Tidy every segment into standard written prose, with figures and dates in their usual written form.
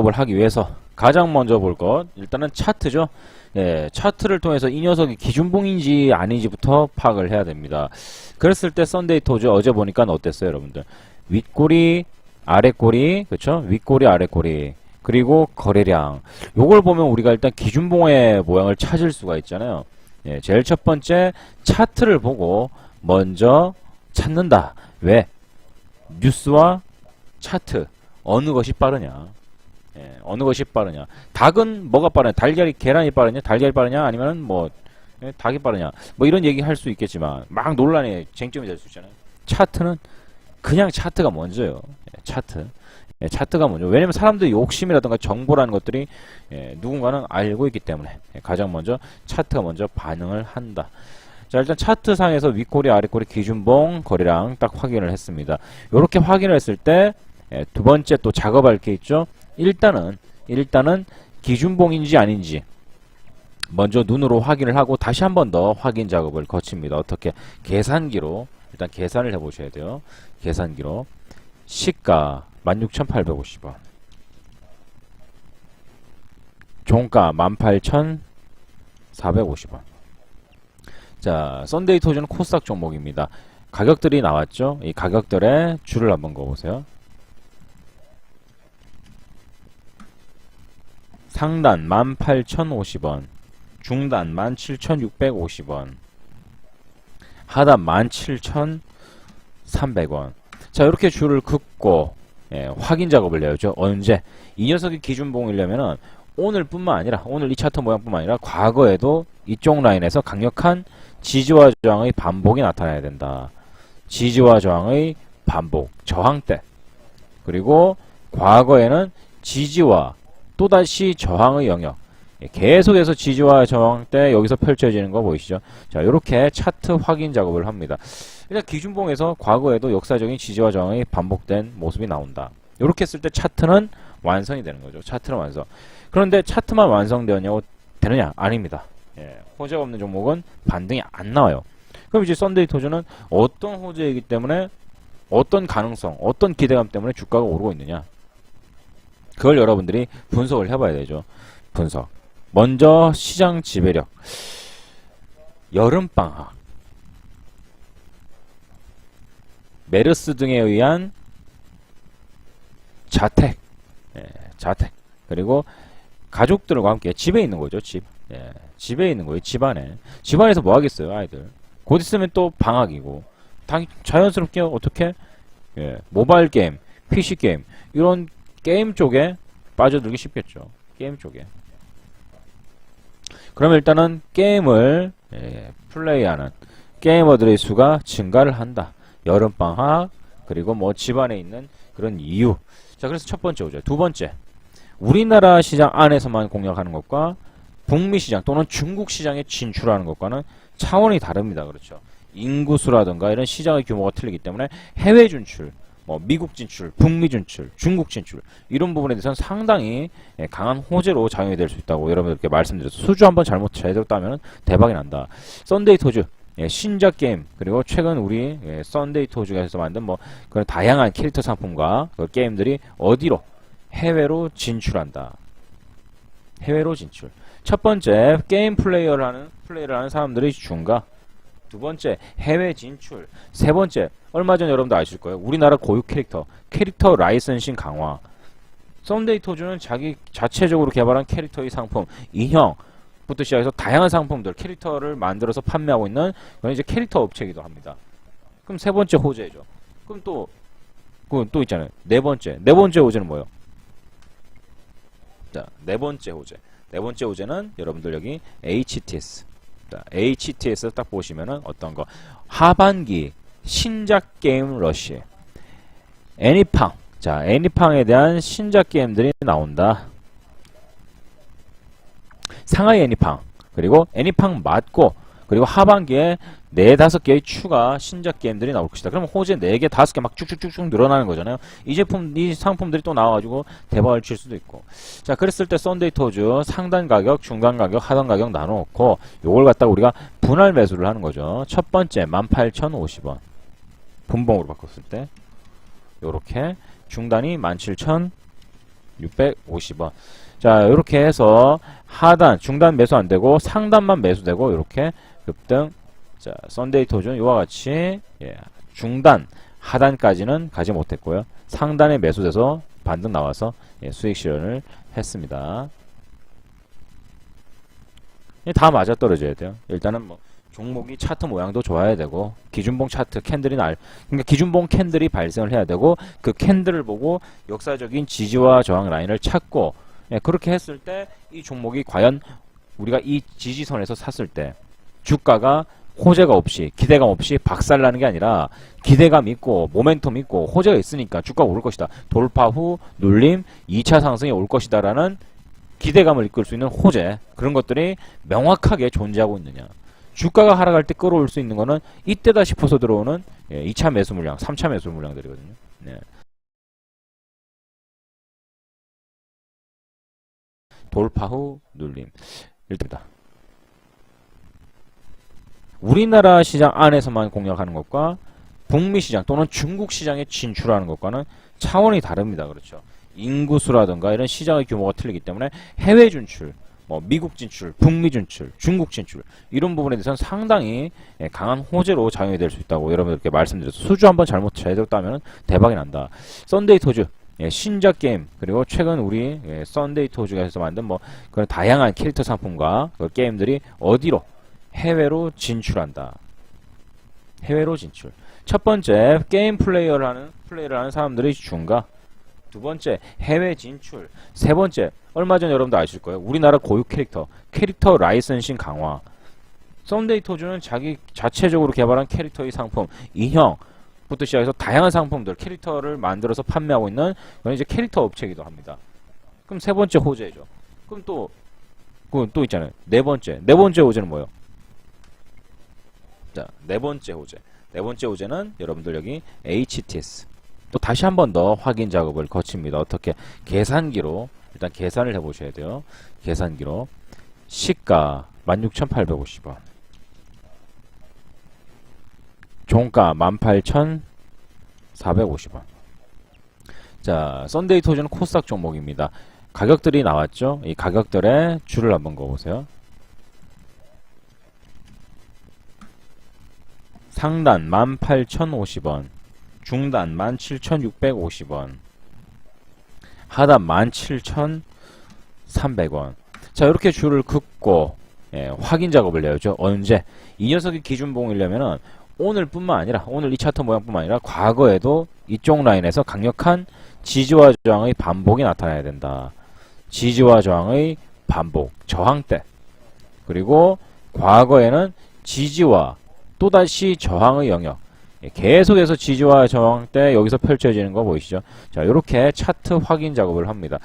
을 하기 위해서 가장 먼저 볼 것 일단은 차트죠. 예, 차트를 통해서 이 녀석이 기준봉인지 아닌지부터 파악을 해야 됩니다. 그랬을 때 썬데이 토즈 어제 보니까 어땠어요, 여러분들? 윗꼬리, 아랫꼬리, 그쵸? 윗꼬리, 아랫꼬리, 그리고 거래량. 요걸 보면 우리가 일단 기준봉의 모양을 찾을 수가 있잖아요. 예, 제일 첫 번째 차트를 보고 먼저 찾는다. 왜? 뉴스와 차트 어느 것이 빠르냐? 예, 어느 것이 빠르냐? 닭은 뭐가 빠르냐? 달걀이 계란이 빠르냐? 달걀이 빠르냐? 아니면은 뭐 닭이 빠르냐? 뭐 이런 얘기 할 수 있겠지만 막 논란의 쟁점이 될 수 있잖아요. 차트는 그냥 차트가 먼저요. 예, 차트. 예, 차트가 먼저. 왜냐면 사람들이 욕심이라든가 정보라는 것들이 누군가는 알고 있기 때문에 가장 먼저 차트가 먼저 반응을 한다. 자, 일단 차트상에서 윗꼬리, 아랫꼬리, 기준봉, 거래량 딱 확인을 했습니다. 이렇게 확인을 했을 때 두 번째 또 작업할 게 있죠. 일단은 기준봉인지 아닌지 먼저 눈으로 확인을 하고 다시 한 번 더 확인 작업을 거칩니다. 어떻게? 계산기로 일단 계산을 해보셔야 돼요. 계산기로 시가 16,850원, 종가 18,450원. 자, 썬데이 토즈는 코스닥 종목입니다. 가격들이 나왔죠. 이 가격들의 줄을 한번 그어보세요. 상단 18,050원, 중단 17,650원, 하단 17,300원. 자, 이렇게 줄을 긋고 확인 작업을 해야죠. 언제? 이 녀석이 기준봉이려면은 오늘뿐만 아니라 오늘 이 차트 모양뿐만 아니라 과거에도 이쪽 라인에서 강력한 지지와 저항의 반복이 나타나야 된다. 지지와 저항의 반복, 저항대. 그리고 과거에는 지지와 또다시 저항의 영역, 계속해서 지지와 저항 때 여기서 펼쳐지는 거 보이시죠? 자, 이렇게 차트 확인 작업을 합니다. 일단 기준봉에서 과거에도 역사적인 지지와 저항이 반복된 모습이 나온다. 이렇게 했을 때 차트는 완성이 되는 거죠. 차트는 완성. 그런데 차트만 완성되느냐? 아닙니다. 예, 호재가 없는 종목은 반등이 안 나와요. 그럼 이제 썬데이 토즈는 어떤 호재이기 때문에 어떤 가능성, 어떤 기대감 때문에 주가가 오르고 있느냐? 그걸 여러분들이 분석을 해봐야 되죠. 분석. 먼저 시장 지배력. 여름방학. 메르스 등에 의한 자택. 자택. 그리고 가족들과 함께 집에 있는 거죠. 집. 집에 있는 거예요. 집안에. 집안에서 뭐 하겠어요, 아이들. 곧 있으면 또 방학이고. 자연스럽게 어떻게? 모바일 게임, PC 게임. 이런 게임 쪽에 빠져들기 쉽겠죠. 게임 쪽에. 그럼 일단은 게임을 플레이하는 게이머들의 수가 증가를 한다. 여름방학, 그리고 뭐 집안에 있는 그런 이유. 자, 그래서 첫 번째 오죠. 두 번째, 우리나라 시장 안에서만 공략하는 것과 북미 시장 또는 중국 시장에 진출하는 것과는 차원이 다릅니다. 그렇죠. 인구수라든가 이런 시장의 규모가 틀리기 때문에 해외 진출, 뭐 미국 진출, 북미 진출, 중국 진출 이런 부분에 대해서는 상당히 강한 호재로 작용이 될 수 있다고 여러분들께 말씀드렸어요. 수주 한번 잘못 제대로 따면 대박이 난다. 썬데이 토즈 신작 게임, 그리고 최근 우리 썬데이 토즈에서 만든 뭐 그런 다양한 캐릭터 상품과 그 게임들이 어디로? 해외로 진출한다. 해외로 진출. 첫 번째, 게임 플레이를 하는 사람들의 증가. 두 번째, 해외 진출. 세 번째, 얼마 전 여러분도 아실 거예요. 우리나라 고유 캐릭터 라이선싱 강화. 썬데이 토즈는 자기 자체적으로 개발한 캐릭터의 상품, 인형부터 시작해서 다양한 상품들, 캐릭터를 만들어서 판매하고 있는 그런 이제 캐릭터 업체이기도 합니다. 그럼 세 번째 호재죠. 그럼 또 있잖아요. 네 번째 호재는 뭐예요? 자, 네 번째 호재는 여러분들 여기 HTS. HTS 딱 보시면은 어떤 거? 하반기 신작 게임 러시. 애니팡. 자, 애니팡에 대한 신작 게임들이 나온다. 상하이 애니팡. 그리고 애니팡 맞고, 그리고 하반기에 4-5개의 추가 신작 게임들이 나올 것이다. 그러면 호재 4개, 5개 막 쭉쭉쭉쭉 늘어나는 거잖아요. 이 상품들이 또 나와가지고 대박을 칠 수도 있고. 자, 그랬을 때 썬데이 토즈 상단 가격, 중간 가격, 하단 가격 나눠놓고 요걸 갖다가 우리가 분할 매수를 하는 거죠. 첫 번째 18,050원. 분봉으로 바꿨을 때 요렇게 중단이 17,000 650원. 자, 이렇게 해서 하단, 중단 매수 안 되고 상단만 매수되고 이렇게 급등. 자, 썬데이 토준 이와 같이 중단, 하단까지는 가지 못했고요. 상단에 매수돼서 반등 나와서 수익 실현을 했습니다. 다 맞아떨어져야 돼요. 일단은 뭐 종목이 차트 모양도 좋아야 되고 기준봉 차트 캔들이 그러니까 기준봉 캔들이 발생을 해야 되고 그 캔들을 보고 역사적인 지지와 저항 라인을 찾고 그렇게 했을 때 이 종목이 과연 우리가 이 지지선에서 샀을 때 주가가 호재가 없이 기대감 없이 박살나는 게 아니라 기대감 있고 모멘텀 있고 호재가 있으니까 주가가 오를 것이다. 돌파 후 눌림 2차 상승이 올 것이다 라는 기대감을 이끌 수 있는 호재, 그런 것들이 명확하게 존재하고 있느냐. 주가가 하락할 때 끌어올 수 있는 거는 이때다 싶어서 들어오는 2차 매수 물량, 3차 매수 물량들이거든요. 네. 돌파 후 눌림. 일단입니다. 우리나라 시장 안에서만 공략하는 것과 북미 시장 또는 중국 시장에 진출하는 것과는 차원이 다릅니다. 그렇죠. 인구수라든가 이런 시장의 규모가 틀리기 때문에 해외 진출, 뭐 미국 진출, 북미 진출, 중국 진출 이런 부분에 대해서는 상당히 강한 호재로 작용이 될 수 있다고 여러분들께 말씀드려서 수주 한번 잘못 제대로 따면 대박이 난다. 썬데이 토즈 신작 게임, 그리고 최근 우리 썬데이 토즈가 해서 만든 뭐 그런 다양한 캐릭터 상품과 그 게임들이 어디로 해외로 진출한다. 해외로 진출. 첫 번째 게임 플레이를 하는 사람들의 증가. 두 번째 해외 진출. 세 번째 얼마 전 여러분도 아실 거예요. 우리나라 고유 캐릭터 라이선싱 강화. 썬데이 토즈는 자기 자체적으로 개발한 캐릭터의 상품, 인형부터 시작해서 다양한 상품들, 캐릭터를 만들어서 판매하고 있는 그런 이제 캐릭터 업체이기도 합니다. 그럼 세 번째 호재죠. 그럼 또 있잖아요. 네 번째 호재는 뭐예요? 자, 네 번째 호재는 여러분들 여기 HTS. 또 다시 한 번 더 확인 작업을 거칩니다. 어떻게? 계산기로 일단 계산을 해보셔야 돼요. 계산기로 시가 16,850원, 종가 18,450원. 자, 썬데이 토즈는 코스닥 종목입니다. 가격들이 나왔죠? 이 가격들의 줄을 한번 그어보세요. 상단 18,050원, 중단 17,650원, 하단 17,300원. 자, 이렇게 줄을 긋고 확인 작업을 해야죠. 언제? 이 녀석이 기준봉이려면은 오늘뿐만 아니라 오늘 이 차트 모양뿐만 아니라 과거에도 이쪽 라인에서 강력한 지지와 저항의 반복이 나타나야 된다. 지지와 저항의 반복, 저항대. 그리고 과거에는 지지와 또다시 저항의 영역, 계속해서 지지와 저항 때 여기서 펼쳐지는 거 보이시죠? 자, 이렇게 차트 확인 작업을 합니다.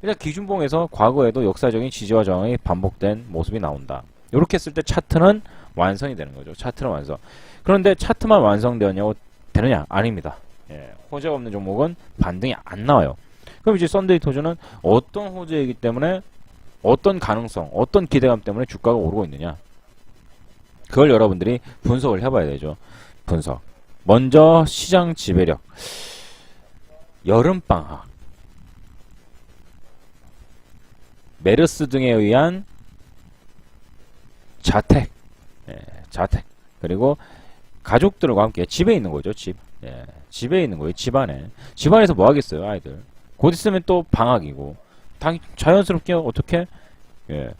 일단 기준봉에서 과거에도 역사적인 지지와 저항이 반복된 모습이 나온다. 이렇게 했을 때 차트는 완성이 되는 거죠. 차트는 완성. 그런데 차트만 완성되느냐? 아닙니다. 호재가 없는 종목은 반등이 안 나와요. 그럼 이제 썬데이 토즈는 어떤 호재이기 때문에, 어떤 가능성, 어떤 기대감 때문에 주가가 오르고 있느냐? 그걸 여러분들이 분석을 해봐야 되죠. 분석. 먼저 시장 지배력. 여름방학, 메르스 등에 의한 자택, 그리고 가족들과 함께 집에 있는 거죠. 집에 있는 거예요. 집안에서 뭐 하겠어요, 아이들. 곧 있으면 또 방학이고, 자연스럽게 어떻게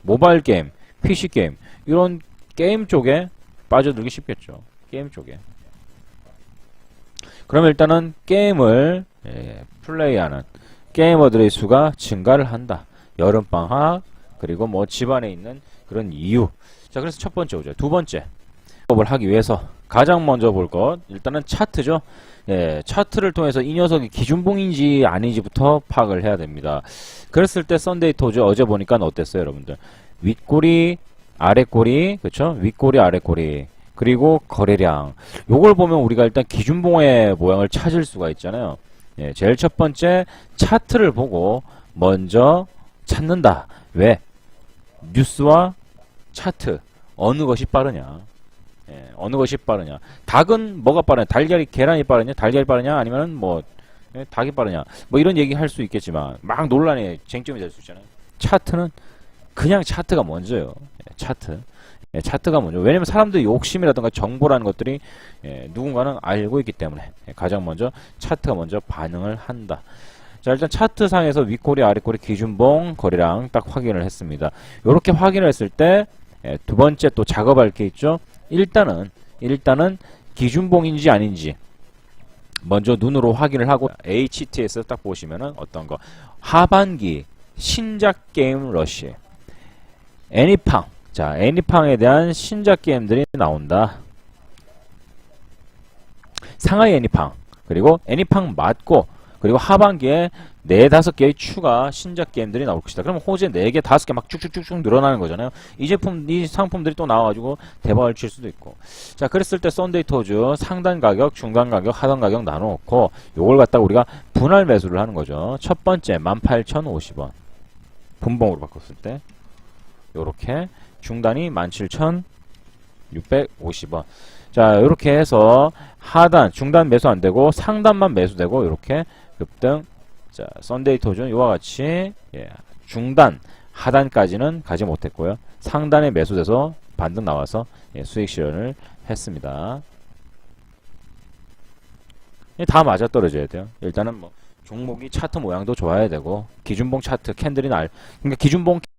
모바일 게임, PC 게임 이런 게임 쪽에 빠져들기 쉽겠죠. 게임 쪽에. 그럼 일단은 게임을 플레이하는 게이머들의 수가 증가를 한다. 여름방학, 그리고 뭐 집안에 있는 그런 이유. 자, 그래서 첫 번째 오죠. 두 번째 작업을 하기 위해서 가장 먼저 볼 것, 일단은 차트죠. 차트를 통해서 이 녀석이 기준봉인지 아닌지부터 파악을 해야 됩니다. 그랬을 때 썬데이 토즈 어제 보니까 어땠어요, 여러분들? 윗꼬리, 아랫꼬리, 그쵸? 윗꼬리, 아랫꼬리, 그리고 거래량. 요걸 보면 우리가 일단 기준봉의 모양을 찾을 수가 있잖아요. 제일 첫 번째 차트를 보고 먼저 찾는다. 왜? 뉴스와 차트 어느 것이 빠르냐? 어느 것이 빠르냐? 닭은 뭐가 빠르냐? 달걀이, 계란이 빠르냐? 달걀이 빠르냐? 아니면은 뭐 예, 닭이 빠르냐 뭐 이런 얘기 할 수 있겠지만 막 논란의 쟁점이 될 수 있잖아요. 차트는 그냥 차트가 먼저요. 예, 차트. 예, 차트가 먼저. 왜냐면 사람들이 욕심이라든가 정보라는 것들이 누군가는 알고 있기 때문에 가장 먼저 차트가 먼저 반응을 한다. 자, 일단 차트상에서 윗꼬리 아랫꼬리 기준봉 거리랑 딱 확인을 했습니다. 이렇게 확인을 했을 때 두 번째 또 작업할 게 있죠. 일단은 기준봉인지 아닌지 먼저 눈으로 확인을 하고 HTS 딱 보시면은 어떤 거 하반기 신작 게임 러시 애니팡. 자, 애니팡에 대한 신작 게임들이 나온다. 상하이 애니팡, 그리고 애니팡 맞고, 그리고 하반기에 4-5개의 추가 신작 게임들이 나올 것이다. 그러면 호재 4개, 5개 막 쭉쭉쭉쭉 늘어나는 거잖아요. 이 상품들이 또 나와가지고 대박을 칠 수도 있고. 자, 그랬을 때 썬데이 토즈 상단 가격, 중간 가격, 하단 가격 나눠놓고 요걸 갖다가 우리가 분할 매수를 하는 거죠. 첫 번째 18,050원. 분봉으로 바꿨을 때 요렇게 중단이 17,650원. 자, 요렇게 해서 하단, 중단 매수 안 되고 상단만 매수되고 요렇게 급등. 자, 썬데이 토즈는 이와 같이 중단, 하단까지는 가지 못했고요. 상단에 매수돼서 반등 나와서 수익 실현을 했습니다. 다 맞아떨어져야 돼요. 일단은 뭐 종목이 차트 모양도 좋아야 되고 기준봉 차트 캔들이 그러니까 기준봉